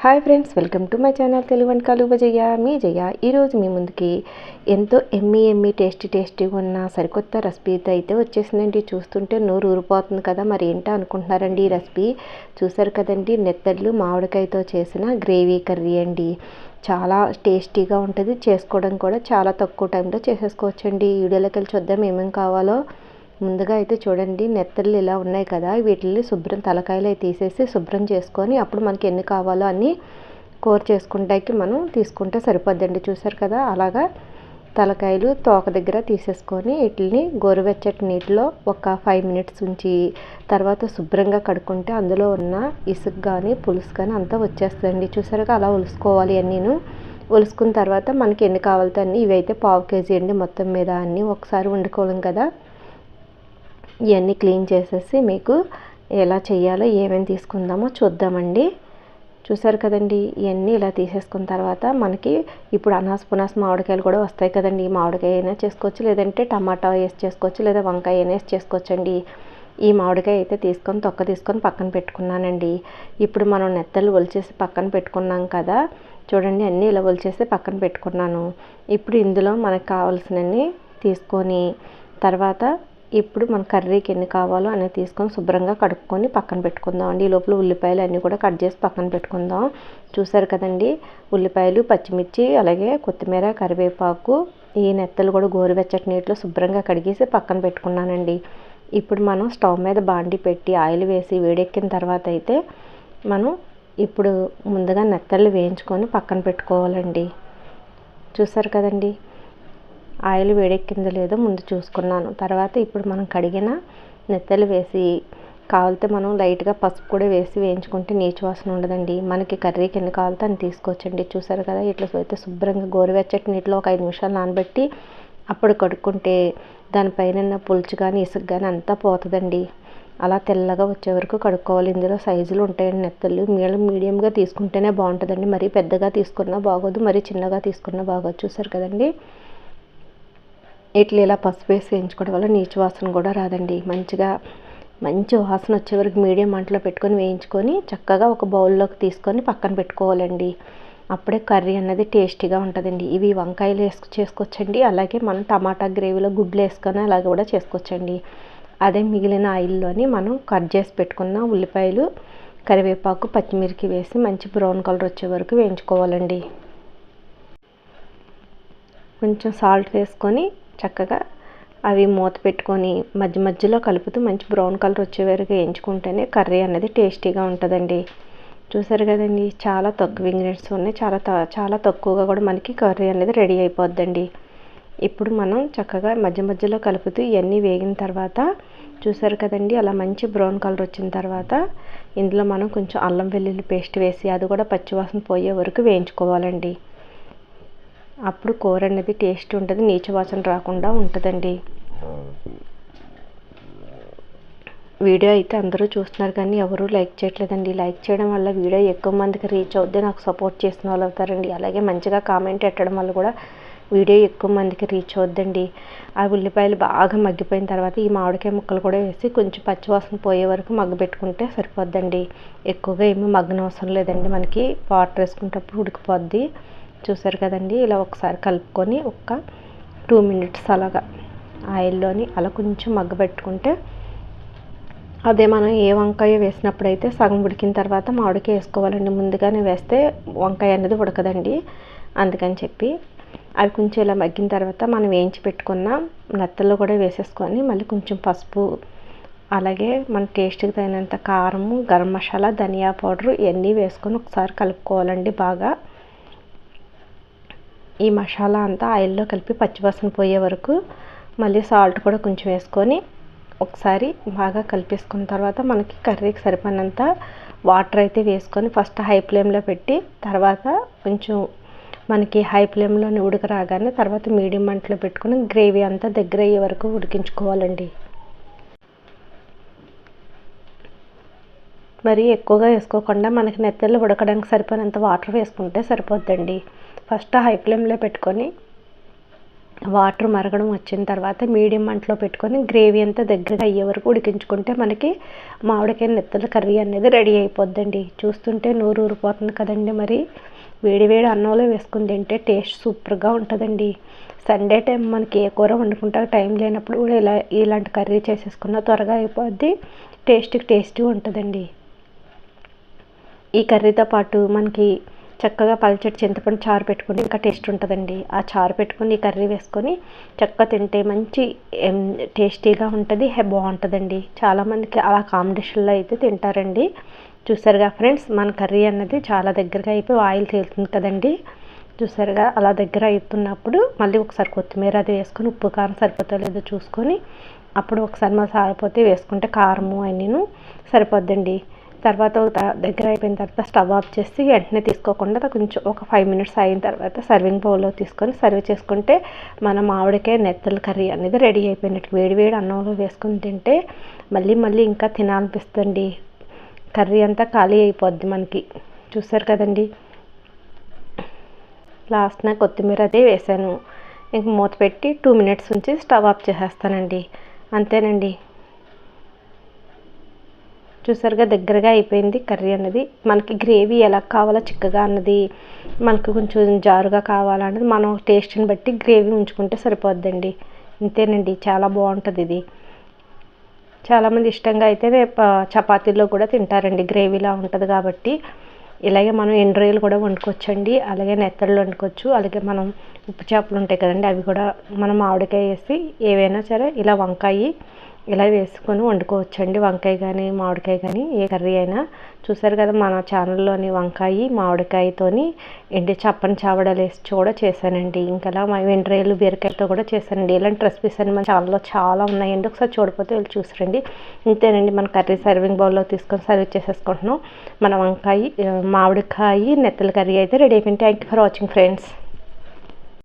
Hi friends, welcome to my channel Telugu వంటకాలు జయ. మీ జయ ఈరోజు మీ ముందుకి ఎంతో ఎమ్మి టేస్టీగా ఉన్న సరికొత్త రెసిపీతో అయితే వచ్చేసిందండి. చూస్తుంటే నోరు ఊరిపోతుంది కదా, మరి ఏంటో అనుకుంటున్నారండి. ఈ రెసిపీ చూసారు కదండి, నెత్తళ్ళు మామిడికాయతో చేసిన గ్రేవీ కర్రీ అండి. చాలా టేస్టీగా ఉంటుంది, చేసుకోవడం కూడా చాలా తక్కువ టైంలో చేసేసుకోవచ్చండి. వీడియోలోకి వెళ్ళి చూద్దాం ఏమేమి కావాలో. ముందుగా అయితే చూడండి, నెత్తళ్ళు ఇలా ఉన్నాయి కదా, వీటిని శుభ్రం తలకాయలు అయితే తీసేసి శుభ్రం చేసుకొని అప్పుడు మనకి ఎన్ని కావాలో అన్నీ కూర చేసుకుంటాకి మనం తీసుకుంటే సరిపోద్దండి. చూసారు కదా, అలాగా తలకాయలు తోక దగ్గర తీసేసుకొని వీటిని గోరువెచ్చటి నీటిలో ఒక 5 మినిట్స్ ఉంచి తర్వాత శుభ్రంగా కడుక్కుంటే అందులో ఉన్న ఇసుక కానీ పులుసు కానీ అంతా వచ్చేస్తుందండి. చూసారుగా, అలా ఒలుసుకోవాలి అన్నీను. ఒలుసుకున్న తర్వాత మనకి ఎన్ని కావాలితే అన్నీ, ఇవైతే 1/2 కేజీ అండి మొత్తం మీద. అన్నీ ఒకసారి వండుకోలేం కదా. ఇవన్నీ క్లీన్ చేసేసి మీకు ఎలా చేయాలో ఏమేమి తీసుకుందామో చూద్దామండి. చూసారు కదండి, ఇవన్నీ ఇలా తీసేసుకున్న తర్వాత మనకి ఇప్పుడు అనాస మామిడికాయలు కూడా వస్తాయి కదండి. మామిడికాయ అయినా చేసుకోవచ్చు, లేదంటే టమాటా వేసి చేసుకోవచ్చు, లేదా వంకాయ అయినా వేసి చేసుకోవచ్చండి. ఈ మామిడికాయ అయితే తొక్క తీసుకొని పక్కన పెట్టుకున్నానండి. ఇప్పుడు మనం నెత్తలు ఒలిచేసి పక్కన పెట్టుకున్నాం కదా, చూడండి అన్నీ ఇలా ఒలిచేసి పక్కన పెట్టుకున్నాను. ఇప్పుడు ఇందులో మనకు కావాల్సినన్ని తీసుకొని తర్వాత ఇప్పుడు మన కర్రీకి ఎన్ని కావాలో అనేది తీసుకొని శుభ్రంగా కడుక్కొని పక్కన పెట్టుకుందాం అండి. ఈ లోపల ఉల్లిపాయలు అన్నీ కూడా కట్ చేసి పక్కన పెట్టుకుందాం. చూసారు కదండి, ఉల్లిపాయలు, పచ్చిమిర్చి, అలాగే కొత్తిమీర, కరివేపాకు, ఈ నెత్తలు కూడా గోరువెచ్చటి నీటిలో శుభ్రంగా కడిగేసి పక్కన పెట్టుకున్నానండి. ఇప్పుడు మనం స్టవ్ మీద బాండి పెట్టి ఆయిల్ వేసి వేడెక్కిన తర్వాత అయితే మనం ఇప్పుడు ముందుగా నెత్తళ్ళు వేయించుకొని పక్కన పెట్టుకోవాలండి. చూసారు కదండి, ఆయిల్ వేడెక్కిందో లేదో ముందు చూసుకున్నాను. తర్వాత ఇప్పుడు మనం కడిగిన నెత్తలు వేసి కావాలితే మనం లైట్గా పసుపు కూడా వేసి వేయించుకుంటే నీచు వాసన ఉండదండి. మనకి కర్రీకి ఎన్ని కావాలితే అని తీసుకోవచ్చండి. చూసారు కదా, ఇట్లా అయితే శుభ్రంగా గోరువెచ్చటి నీటిలో ఒక 5 నిమిషాలు నానబెట్టి అప్పుడు కడుక్కుంటే దానిపైన పులుసు కానీ ఇసుక కానీ అంతా పోతుందండి. అలా తెల్లగా వచ్చే వరకు కడుక్కోవాలి. ఇందులో సైజులు ఉంటాయండి నెత్తళ్ళు. మీడియంగా తీసుకుంటేనే బాగుంటుందండి. మరీ పెద్దగా తీసుకున్నా బాగోదు, మరీ చిన్నగా తీసుకున్నా బాగోదు. చూసారు కదండి, ఇట్లా ఇలా పసుపు వేసి వేయించుకోవడం వల్ల నీచు వాసన కూడా రాదండి. మంచి వాసన వచ్చే వరకు మీడియం మంటలో పెట్టుకొని వేయించుకొని చక్కగా ఒక బౌల్లోకి తీసుకొని పక్కన పెట్టుకోవాలండి. అప్పుడే కర్రీ అన్నది టేస్టీగా ఉంటుందండి. ఇవి వంకాయలు చేసుకోవచ్చండి, అలాగే మనం టమాటా గ్రేవీలో గుడ్లు వేసుకొని అలాగే కూడా చేసుకోవచ్చండి. అదే మిగిలిన ఆయిల్లోని మనం కట్ చేసి పెట్టుకున్న ఉల్లిపాయలు, కరివేపాకు, పచ్చిమిర్చి వేసి మంచి బ్రౌన్ కలర్ వచ్చే వరకు వేయించుకోవాలండి. కొంచెం సాల్ట్ వేసుకొని చక్కగా అవి మూత పెట్టుకొని మధ్యలో కలుపుతూ మంచి బ్రౌన్ కలర్ వచ్చే వరకు వేయించుకుంటేనే కర్రీ అనేది టేస్టీగా ఉంటుందండి. చూసారు కదండి, చాలా తక్కువ ఇంగ్రీడియంట్స్ ఉన్నాయి, చాలా తక్కువగా కూడా మనకి కర్రీ అనేది రెడీ అయిపోద్దండి. ఇప్పుడు మనం చక్కగా మధ్యలో కలుపుతూ ఇవన్నీ వేగిన తర్వాత చూసారు కదండి, అలా మంచి బ్రౌన్ కలర్ వచ్చిన తర్వాత ఇందులో మనం కొంచెం అల్లం వెల్లుల్లి పేస్ట్ వేసి అది కూడా పచ్చివాసన పోయే వరకు వేయించుకోవాలండి. అప్పుడు కూర అనేది టేస్ట్ ఉంటుంది, నీచు వాసన రాకుండా ఉంటుందండి. వీడియో అయితే అందరూ చూస్తున్నారు కానీ ఎవరూ లైక్ చేయట్లేదండి. లైక్ చేయడం వల్ల వీడియో ఎక్కువ మందికి రీచ్ అవుద్ది, నాకు సపోర్ట్ చేసిన వాళ్ళు అవుతారండి. అలాగే మంచిగా కామెంట్ పెట్టడం వల్ల కూడా వీడియో ఎక్కువ మందికి రీచ్ అవుద్దండి. ఆ ఉల్లిపాయలు బాగా మగ్గిపోయిన తర్వాత ఈ మామిడికాయ ముక్కలు కూడా వేసి కొంచెం పచ్చివాసన పోయే వరకు మగ్గబెట్టుకుంటే సరిపోద్దండి. ఎక్కువగా ఏమీ మగ్గనవసరం లేదండి, మనకి వాటర్ వేసుకునేటప్పుడు ఉడికిపోద్ది. చూసారు కదండి, ఇలా ఒకసారి కలుపుకొని ఒక 2 మినిట్స్ అలాగా ఆయిల్లోని అలా కొంచెం మగ్గబెట్టుకుంటే అదే మనం ఏ వంకాయ వేసినప్పుడు అయితే సగం ఉడికిన తర్వాత మామిడికాయ వేసుకోవాలండి. ముందుగానే వేస్తే వంకాయ అనేది ఉడకదండి. అందుకని చెప్పి అవి కొంచెం ఇలా మగ్గిన తర్వాత మనం వేయించి పెట్టుకున్న నెత్తల్లో కూడా వేసేసుకొని మళ్ళీ కొంచెం పసుపు, అలాగే మన టేస్ట్కి తగినంత కారము, గరం మసాలా, ధనియా పౌడర్ ఇవన్నీ వేసుకొని ఒకసారి కలుపుకోవాలండి. బాగా ఈ మసాలా అంతా ఆయిల్లో కలిపి పచ్చివాసన పోయే వరకు మళ్ళీ సాల్ట్ కూడా కొంచెం వేసుకొని ఒకసారి బాగా కలిపేసుకున్న తర్వాత మనకి కర్రీకి సరిపడినంత వాటర్ అయితే వేసుకొని ఫస్ట్ హై ఫ్లేమ్లో పెట్టి తర్వాత కొంచెం మనకి హై ఫ్లేమ్లోనే ఉడక రాగానే తర్వాత మీడియం మంటలో పెట్టుకొని గ్రేవీ అంతా దగ్గర అయ్యే వరకు ఉడికించుకోవాలండి. మరి ఎక్కువగా వేసుకోకుండా మనకి నెత్తళ్ళు ఉడకడానికి సరిపోయినంత వాటర్ వేసుకుంటే సరిపోద్దండి. ఫస్ట్ హై ఫ్లేమ్లో పెట్టుకొని వాటర్ మరగడం వచ్చిన తర్వాత మీడియం మంటలో పెట్టుకొని గ్రేవీ అంతా దగ్గరగా అయ్యే వరకు ఉడికించుకుంటే మనకి మామిడికాయ నెత్తల కర్రీ అనేది రెడీ అయిపోద్దండి. చూస్తుంటే నోరు ఊరిపోతుంది కదండి. మరి వేడి వేడి అన్నంలో వేసుకుని తింటే టేస్ట్ సూపర్గా ఉంటుందండి. సండే టైం మనకి ఏ కూర వండుకుంటా టైం లేనప్పుడు కూడా ఇలాంటి కర్రీ చేసేసుకున్న త్వరగా అయిపోద్ది, టేస్టీ ఉంటుందండి. ఈ కర్రీతో పాటు మనకి చక్కగా పల్చటి చింతపండు చారు పెట్టుకుని ఇంకా టేస్ట్ ఉంటుందండి. ఆ చారు పెట్టుకుని ఈ కర్రీ వేసుకొని చక్కగా తింటే మంచి టేస్టీగా ఉంటుంది, బాగుంటుందండి. చాలామందికి అలా కాంబినేషన్లో అయితే తింటారండి. చూసారుగా ఫ్రెండ్స్, మన కర్రీ అన్నది చాలా దగ్గరగా అయిపోయి ఆయిల్ తేలుతుంది కదండి. చూసారుగా అలా దగ్గర అవుతున్నప్పుడు మళ్ళీ ఒకసారి కొత్తిమీర అది వేసుకొని ఉప్పు కారం సరిపోతుందో లేదో చూసుకొని అప్పుడు ఒకసారి సారిపోతే వేసుకుంటే కారము అన్నీను సరిపోద్దండి. తర్వాత దగ్గర అయిపోయిన తర్వాత స్టవ్ ఆఫ్ చేసి వెంటనే తీసుకోకుండా కొంచెం ఒక 5 మినిట్స్ అయిన తర్వాత సర్వింగ్ బౌల్లో తీసుకొని సర్వ్ చేసుకుంటే మన మామిడికాయ నెత్తల కర్రీ అనేది రెడీ అయిపోయినట్టు. వేడి వేడి అన్నంలో వేసుకొని తింటే మళ్ళీ ఇంకా తినాలనిపిస్తుంది. కర్రీ అంతా ఖాళీ అయిపోద్ది మనకి. చూసారు కదండి, లాస్ట్న కొత్తిమీర అదే వేసాను. ఇంక మూత పెట్టి 2 మినిట్స్ ఉంచి స్టవ్ ఆఫ్ చేసేస్తానండి. అంతేనండి. చూసారుగా దగ్గరగా అయిపోయింది కర్రీ అన్నది. మనకి గ్రేవీ ఎలా కావాలో చిక్కగా అన్నది, మనకు కొంచెం జారుగా కావాలన్నది మనం టేస్ట్ని బట్టి గ్రేవీ ఉంచుకుంటే సరిపోద్దండి. అంతేనండి, చాలా బాగుంటుంది ఇది. చాలామంది ఇష్టంగా అయితే చపాతీల్లో కూడా తింటారండి. గ్రేవీలా ఉంటుంది కాబట్టి ఇలాగే మనం ఎండు రొయ్యలు కూడా వండుకోవచ్చండి. అలాగే నెత్తళ్ళు వండుకోవచ్చు. అలాగే మనం ఉప్పు చేపలు ఉంటాయి కదండి, అవి కూడా మనం మామిడికాయ వేసి ఏవైనా సరే ఇలా వంకాయ ఇలా వేసుకొని వండుకోవచ్చండి. వంకాయ కానీ మామిడికాయ కానీ ఏ కర్రీ అయినా. చూసారు కదా, మన ఛానల్లోని వంకాయ మామిడికాయతోని చప్పని చావడాలు వేసి కూడా చేశానండి. ఇంకా ఎండు రొయ్యలు బీరకాయలతో కూడా చేశానండి. ఇలాంటి రెసిపీస్ అని మన ఛానల్లో చాలా ఉన్నాయండి. ఒకసారి చూడకపోతే వెళ్ళి చూసారండి. ఇంతేనండి, మన కర్రీ సర్వింగ్ బౌల్లో తీసుకొని సర్వ్ చేసేసుకుంటున్నాం. మన వంకాయ మామిడికాయ నెత్తల కర్రీ అయితే రెడీ అయిపోయింది. Thank you for watching friends.